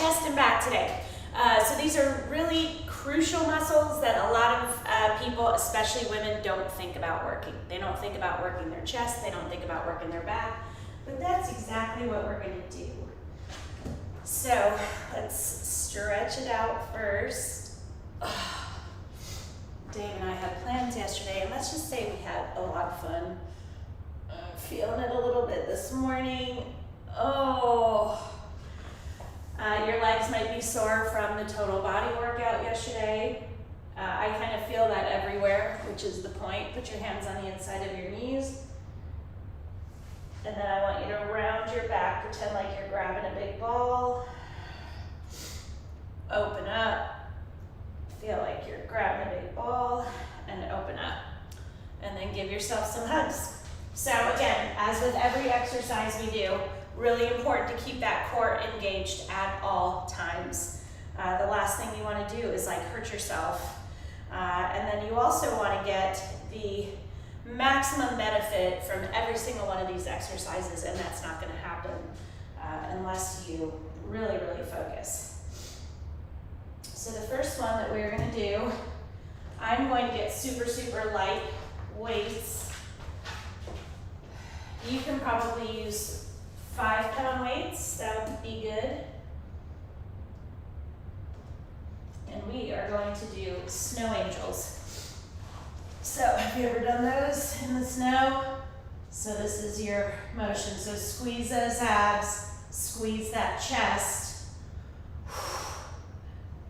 chest and back today. So these are really crucial muscles that a lot of people, especially women, don't think about working. They don't think about working their chest, they don't think about working their back, but that's exactly what we're gonna do. So let's stretch it out first. Dave and I had plans yesterday, and let's just say we had a lot of fun. Feeling it a little bit this morning. Your legs might be sore from the total body workout yesterday. I kind of feel that everywhere, which is the point. Put your hands on the inside of your knees. And then I want you to round your back, pretend like you're grabbing a big ball. Open up. Feel like you're grabbing a big ball and open up. And then give yourself some hugs. So again, as with every exercise we do, really important to keep that core engaged at all times. The last thing you want to do is like hurt yourself. And then you also want to get the maximum benefit from every single one of these exercises, and that's not going to happen unless you really, really focus. So the first one that we're going to do, I'm going to get super, super light weights. You can probably use 5-pound weights, that would be good. And we are going to do snow angels. So have you ever done those in the snow? So this is your motion. So squeeze those abs, squeeze that chest.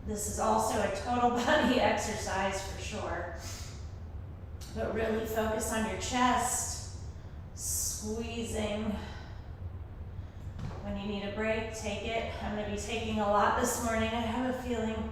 This is also a total body exercise for sure. But really focus on your chest, squeezing. When you need a break, take it. I'm going to be taking a lot this morning, I have a feeling.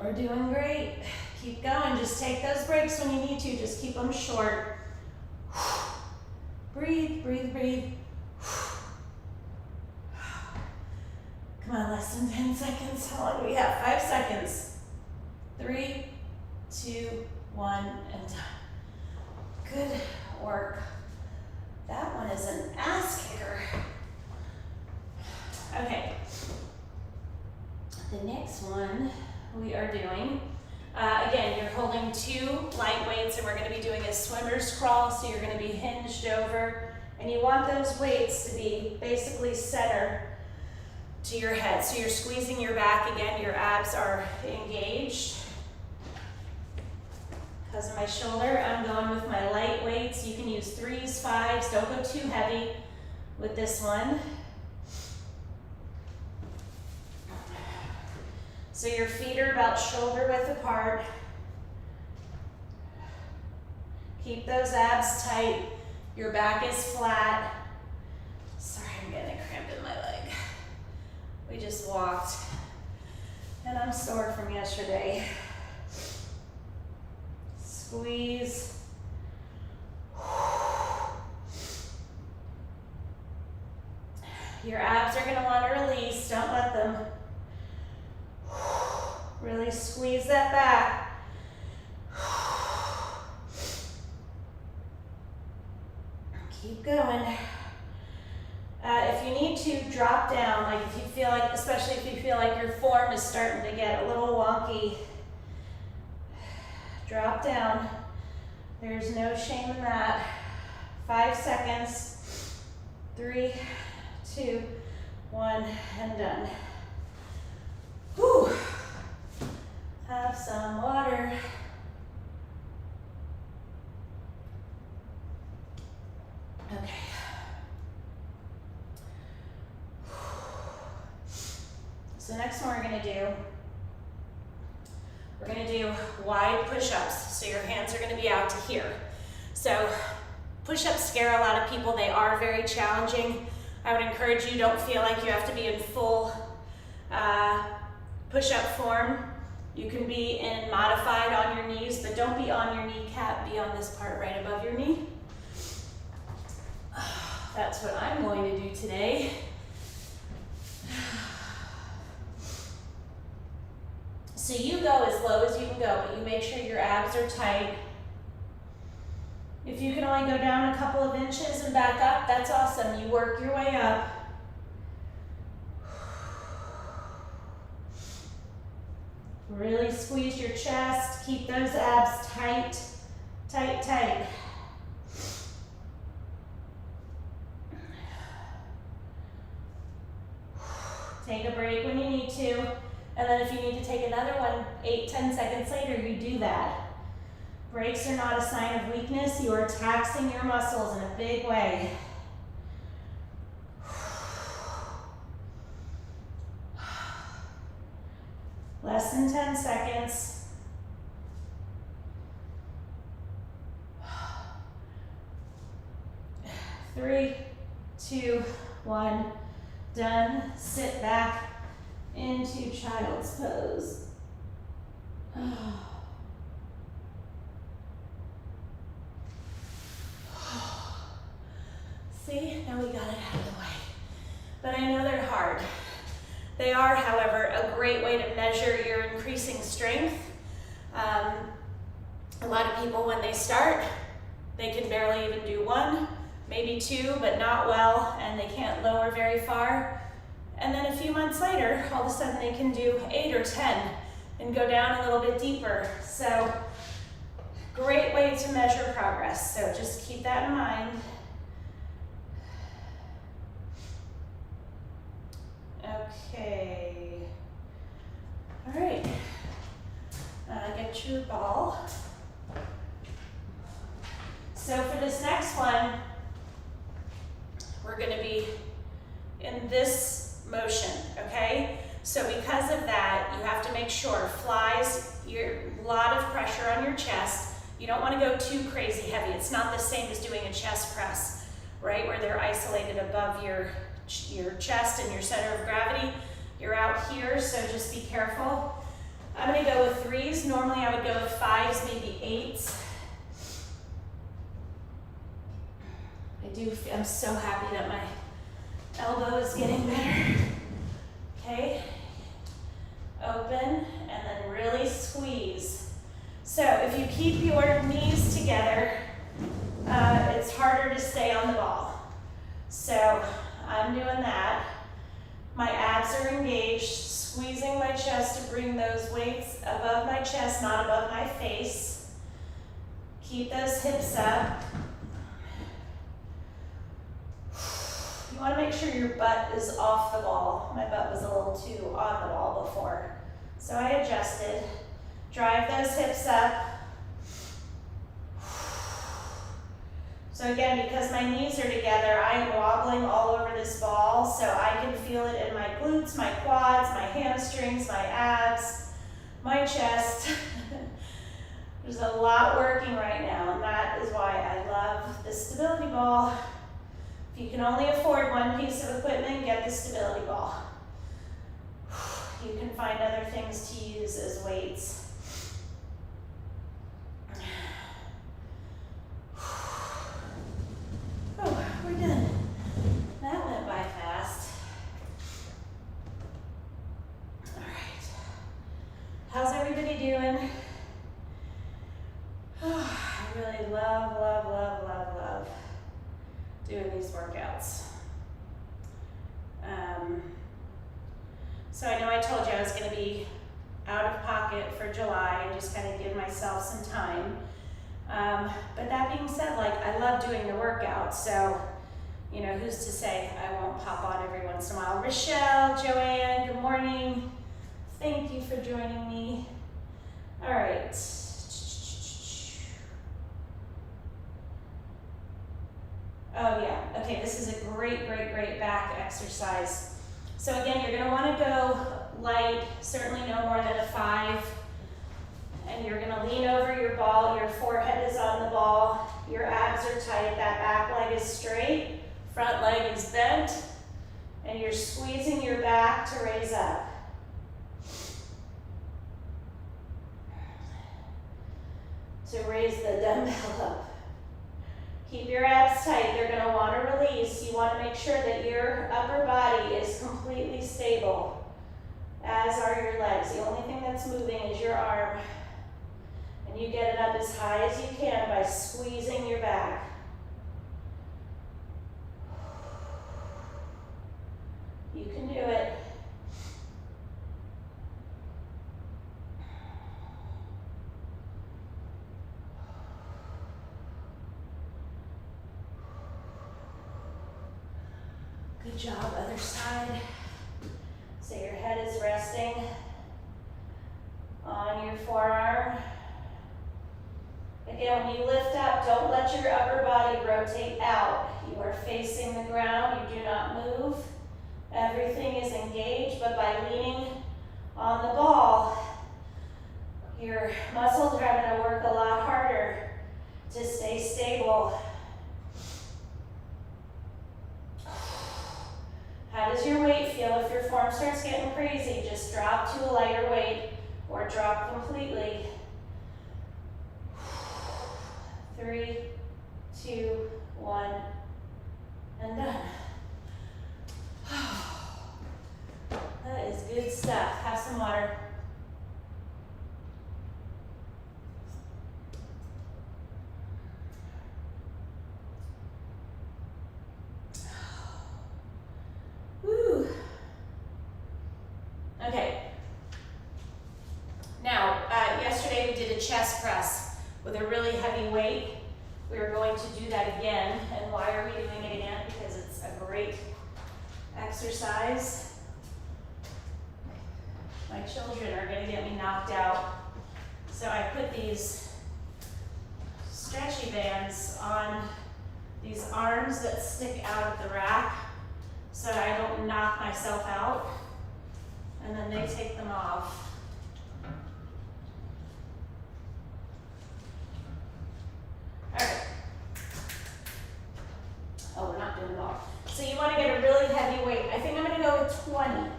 We're doing great. Keep going. Just take those breaks when you need to. Just keep them short. Breathe, breathe, breathe. Come on, less than 10 seconds. How long do we have? 5 seconds. 3, 2, 1, and done. Good work. That one is an ass kicker. Okay. The next one we are doing, again, you're holding 2 light weights, and we're going to be doing a swimmer's crawl, so you're going to be hinged over, and you want those weights to be basically center to your head. So you're squeezing your back again, your abs are engaged. Because of my shoulder, I'm going with my light weights. You can use 3s, 5s, don't go too heavy with this one. So your feet are about shoulder width apart. Keep those abs tight. Your back is flat. Sorry, I'm getting a cramp in my leg. We just walked, and I'm sore from yesterday. Squeeze. Your abs are going to want to release. Don't let them. Really squeeze that back. Keep going. If you need to, drop down. Like if you feel like, especially if you feel like your form is starting to get a little wonky, drop down. There's no shame in that. 5 seconds. 3, 2, 1, and done. Whew. Have some water. Okay. So next one we're going to do wide push-ups. So your hands are going to be out to here. So push-ups scare a lot of people. They are very challenging. I would encourage you, don't feel like you have to be in full push-up form. You can be in modified on your knees, but don't be on your kneecap. Be on this part right above your knee. That's what I'm going to do today. So you go as low as you can go, but you make sure your abs are tight. If you can only go down a couple of inches and back up, that's awesome. You work your way up. Really squeeze your chest. Keep those abs tight, tight, tight. Take a break when you need to. And then if you need to take another one 8-10 seconds later, you do that. Breaks are not a sign of weakness. You are taxing your muscles in a big way. Less than 10 seconds. Three, two, one. Done. Sit back into child's pose. See, now we got it out of the way. But I know they're hard. They are, however, a great way to measure your increasing strength. A lot of people, when they start, they can barely even do one, maybe two, but not well, and they can't lower very far. And then a few months later, all of a sudden they can do 8 or 10 and go down a little bit deeper. So, great way to measure progress. So just keep that in mind. Okay. All right. Get your ball. So for this next one, we're going to be in this motion, okay? So because of that, you have to make sure flies, a lot of pressure on your chest. You don't want to go too crazy heavy. It's not the same as doing a chest press, right? Where they're isolated above your chest and your center of gravity. You're out here, so just be careful. I'm going to go with 3s. Normally I would go with 5s, maybe 8s. I'm so happy that my elbow is getting better. Okay, open, and then really squeeze. So if you keep your knees together, it's harder to stay on the ball. So I'm doing that. My abs are engaged, squeezing my chest to bring those weights above my chest, not above my face. Keep those hips up. You want to make sure your butt is off the ball. My butt was a little too on the ball before. So I adjusted. Drive those hips up. So again, because my knees are together, I am wobbling all over this ball, so I can feel it in my glutes, my quads, my hamstrings, my abs, my chest. There's a lot working right now, and that is why I love the stability ball. If you can only afford one piece of equipment, get the stability ball. You can find other things to use as weights. Oh, we're done. That went by fast. All right. How's everybody doing? Oh, I really love doing these workouts. So I know I told you I was going to be out of pocket for July and just kind of give myself some time. But that being said, like, I love doing the workout, so, you know, who's to say I won't pop on every once in a while. Rochelle, Joanne, good morning. Thank you for joining me. All right. Oh yeah, okay, this is a great back exercise. So again, you're gonna wanna go light, certainly no more than a 5. And you're gonna lean over your ball, your forehead is on the ball, your abs are tight, that back leg is straight, front leg is bent, and you're squeezing your back to raise up. So raise the dumbbell up. Keep your abs tight. They're going to want to release. You want to make sure that your upper body is completely stable as are your legs. The only thing that's moving is your arm. And you get it up as high as you can by squeezing your back. You can do it. Good job, other side. So your head is resting on your forearm. Again, when you lift up, don't let your upper body rotate out. You are facing the ground, you do not move. Everything is engaged, but by leaning on the ball, your muscles are going to work a lot harder to stay stable. How does your weight feel? If your form starts getting crazy, just drop to a lighter weight or drop completely. 3, 2, 1, and done. That is good stuff. Have some water. Woo. Okay. Now, yesterday we did a chest press with a really heavy weight. We are going to do that again. And why are we doing it again? Because it's a great exercise. My children are going to get me knocked out. So I put these stretchy bands on these arms that stick out of the rack so I don't knock myself out. And then they take them off. All right. Oh, we're not doing it all. So you want to get a really heavy weight. I think I'm going to go with 20.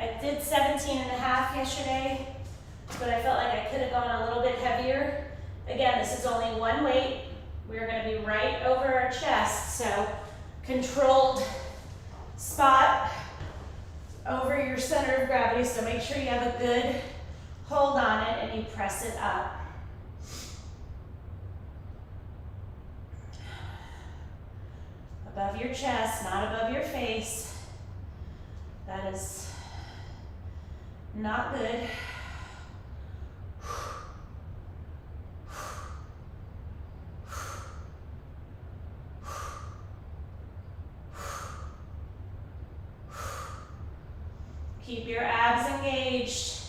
I did 17 and a half yesterday, but I felt like I could have gone a little bit heavier. Again, this is only one weight. We're going to be right over our chest, so controlled spot over your center of gravity, so make sure you have a good hold on it and you press it up. Above your chest, not above your face. That is not good. Keep your abs engaged.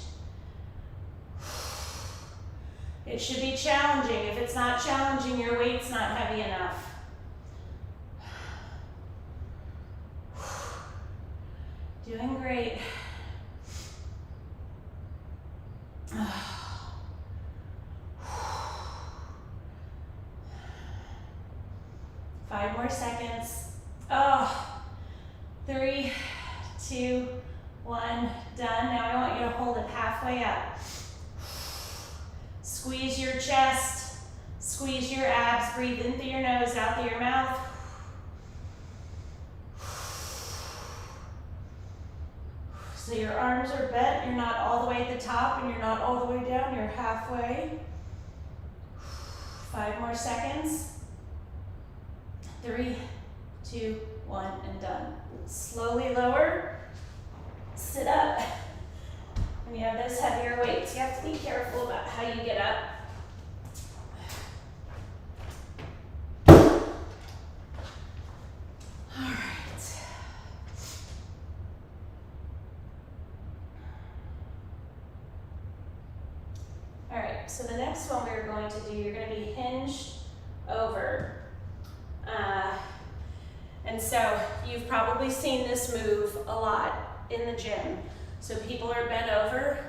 It should be challenging. If it's not challenging, your weight's not heavy enough. Doing great. 5 more seconds. 3, 2, 1, done. Now I want you to hold it halfway up. Squeeze your chest, squeeze your abs, breathe in through your nose, out through your mouth. So your arms are bent, you're not all the way at the top and you're not all the way down, you're halfway. 5 more seconds. 3, 2, 1, and done. Slowly lower, sit up. When you have those heavier weights, you have to be careful about how you get up. All right. All right, so the next one we're going to do, you're going to be hinged over. And so you've probably seen this move a lot in the gym. So people are bent over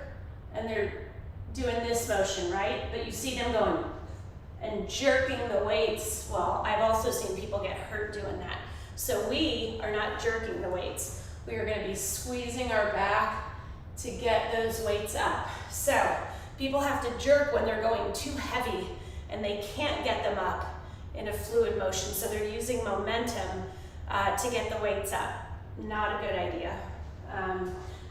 and they're doing this motion, right? But you see them going and jerking the weights. Well, I've also seen people get hurt doing that. So we are not jerking the weights. We are going to be squeezing our back to get those weights up. So people have to jerk when they're going too heavy and they can't get them up in a fluid motion. So they're using momentum to get the weights up. Not a good idea.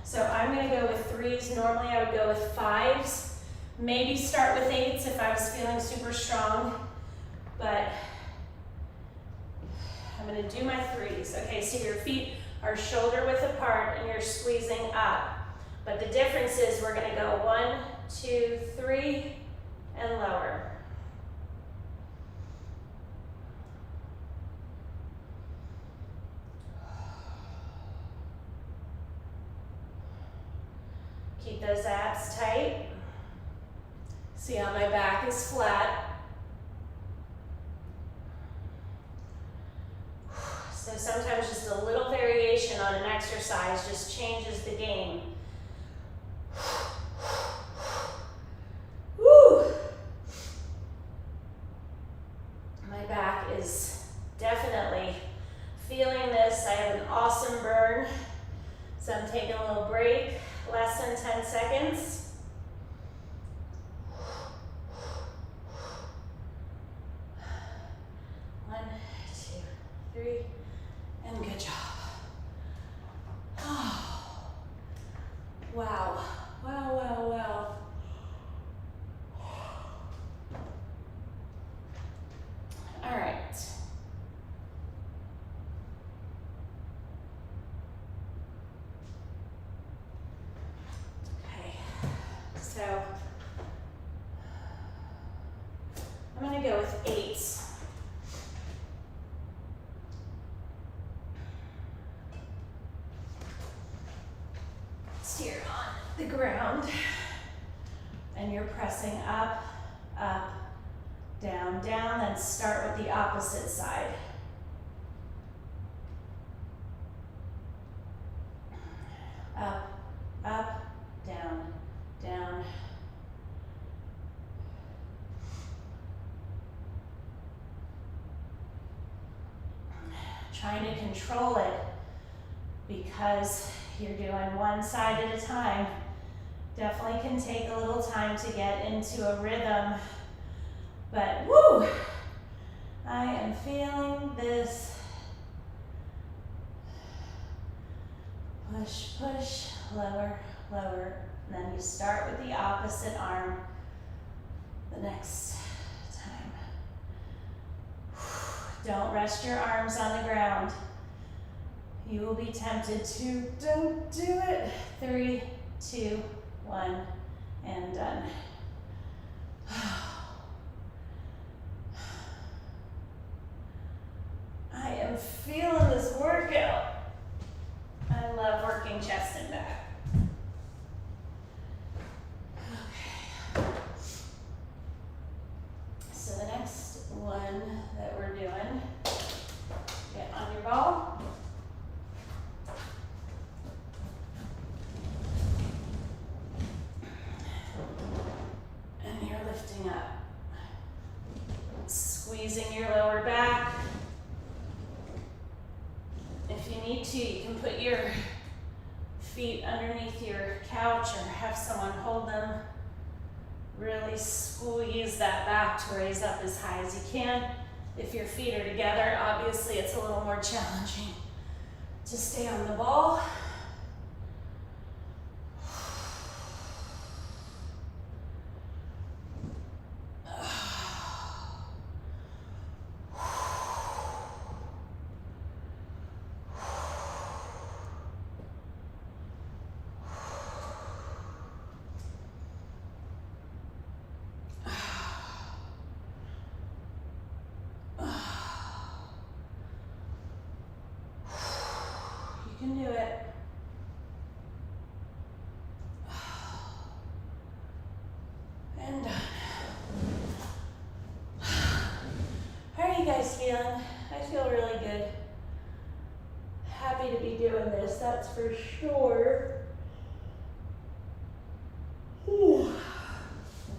So I'm gonna go with 3s. Normally I would go with 5s. Maybe start with 8s if I was feeling super strong, but I'm gonna do my 3s. Okay, so your feet are shoulder width apart and you're squeezing up. But the difference is we're gonna go 1, 2, 3, and lower. Keep those abs tight. See how my back is flat. So sometimes just a little variation on an exercise just changes the game. Woo! My back is definitely feeling this. I have an awesome burn, so I'm taking a little break, less than 10 seconds. 1, 2, 3, and good job. Oh, wow, wow, wow, wow. All right. Okay, so I'm gonna go with 8s. So you're on the ground and you're pressing up, up, down, down, then start with the opposite side. Up, up, down, down. Trying to control it because you're doing one side at a time. Definitely can take a little time to get into a rhythm, but woo! I am feeling this. Push, push, lower, lower. And then you start with the opposite arm the next time. Don't rest your arms on the ground. You will be tempted to, don't do it. 3, 2, 1, and done. I am feeling this workout. I love working chest and back. Okay. So the next one that we're doing, get on your ball. And you're lifting up. Squeezing your lower back. If you need to, you can put your feet underneath your couch or have someone hold them. Really squeeze that back to raise up as high as you can. If your feet are together, obviously it's a little more challenging to stay on the ball. You can do it. And done. How are you guys feeling? I feel really good. Happy to be doing this, that's for sure. Whew.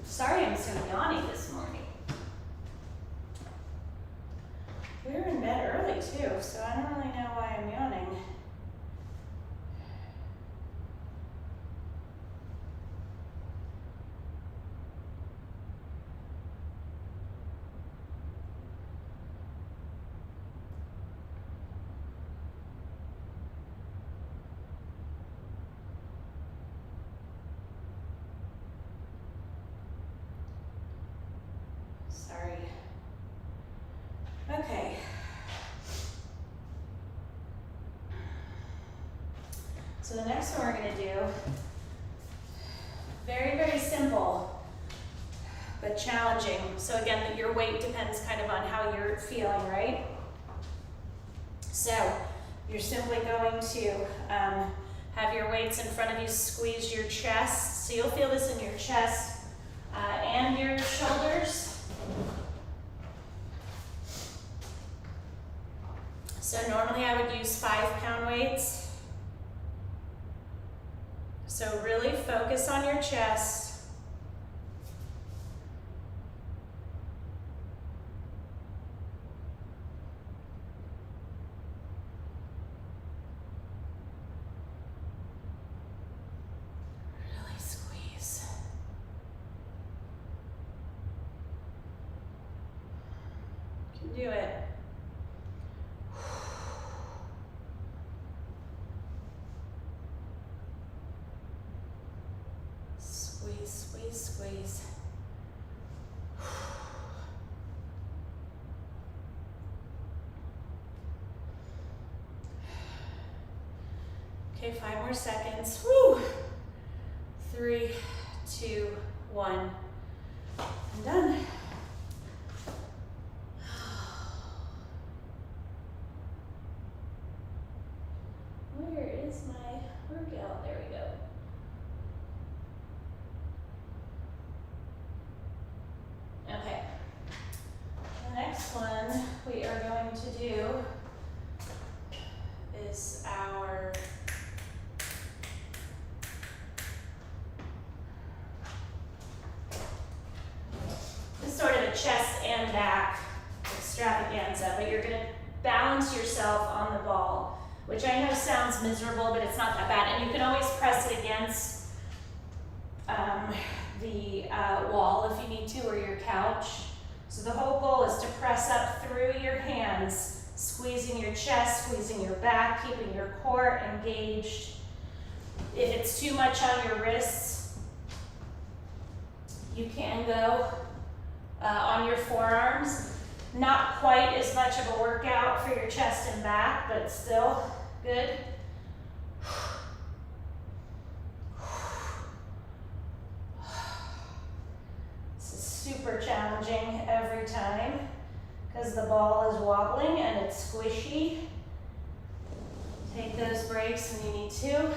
Sorry I'm so yawny this morning. We were in bed early too, so I don't really know why I'm yawning. Sorry. Okay. So the next one we're gonna do, very, very simple, but challenging. So again, your weight depends kind of on how you're feeling, right? So you're simply going to have your weights in front of you, squeeze your chest. So you'll feel this in your chest and your shoulders. So normally I would use 5-pound weights. So really focus on your chest. Really squeeze. You can do it. Squeeze, squeeze, squeeze. Okay, 5 more seconds. Woo! 3, 2, 1. I'm done. Where is my workout? There we go. Okay. The next one we are going to do is our sort of a chest and back extravaganza, but you're gonna balance yourself on the ball, which I know sounds miserable, but it's not that bad. And you can always press it against the wall if you need to, or your couch. So the whole goal is to press up through your hands, squeezing your chest, squeezing your back, keeping your core engaged. If it's too much on your wrists, you can go on your forearms. Not quite as much of a workout for your chest and back, but still good. This is super challenging every time because the ball is wobbling and it's squishy. Take those breaks when you need to.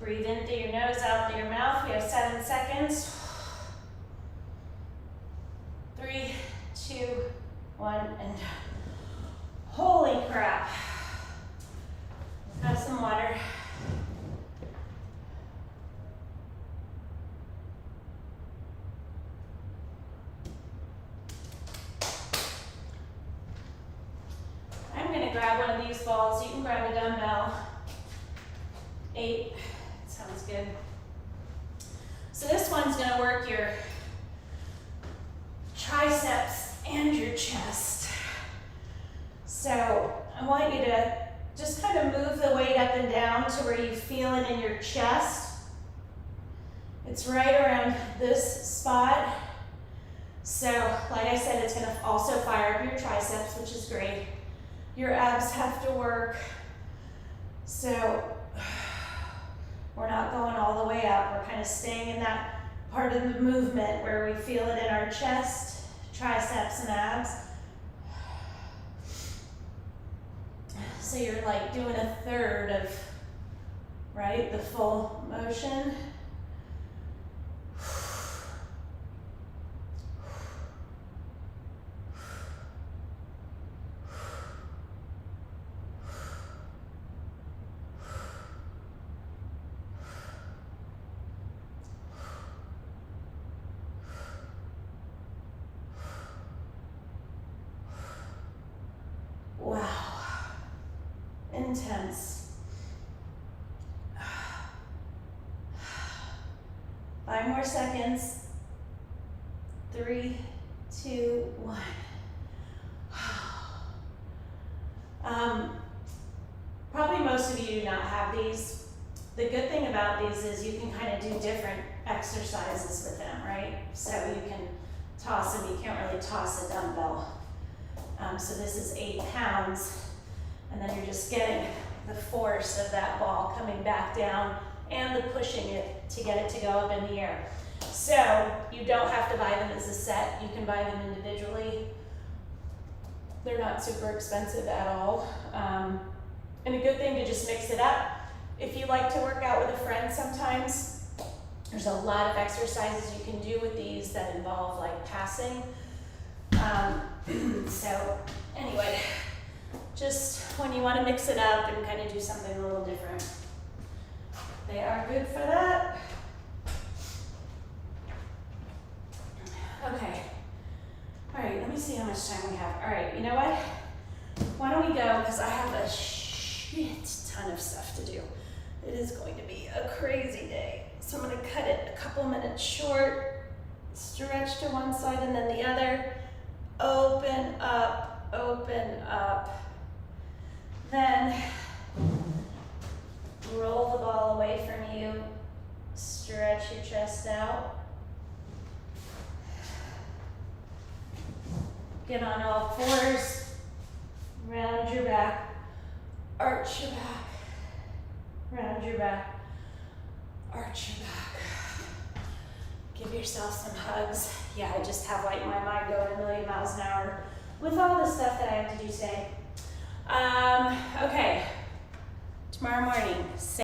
Breathe in through your nose, out through your mouth. We have 7 seconds. 3, 2, 1, and holy crap. Have some water. I'm gonna grab one of these balls. You can grab a dumbbell. 8. Sounds good. So this one's gonna work your triceps and your chest. So I want you to just kind of move the weight up and down to where you feel it in your chest. It's right around this spot. So like I said, it's gonna also fire up your triceps, which is great. Your abs have to work. So we're not going all the way up. We're kind of staying in that part of the movement where we feel it in our chest, triceps, and abs. So you're like doing a third of, right, the full motion. Wow, intense. 5 more seconds. 3, 2, 1. Probably most of you do not have these. The good thing about these is you can kind of do different exercises with them, right? So you can toss them, you can't really toss a dumbbell. So this is 8 pounds, and then you're just getting the force of that ball coming back down and the pushing it to get it to go up in the air. So you don't have to buy them as a set, you can buy them individually. They're not super expensive at all. And a good thing to just mix it up. If you like to work out with a friend sometimes, there's a lot of exercises you can do with these that involve like passing. So anyway, just when you want to mix it up and kind of do something a little different, they are good for that. Okay. All right, let me see how much time we have. All right, you know what? Why don't we go, because I have a shit ton of stuff to do. It is going to be a crazy day. So I'm gonna cut it a couple minutes short, stretch to one side and then the other, open up. Then roll the ball away from you, stretch your chest out. Get on all fours, round your back, arch your back, round your back, arch your back. Give yourself some hugs. Yeah, I just have like my mind going a million miles an hour with all the stuff that I have to do today. Okay, tomorrow morning,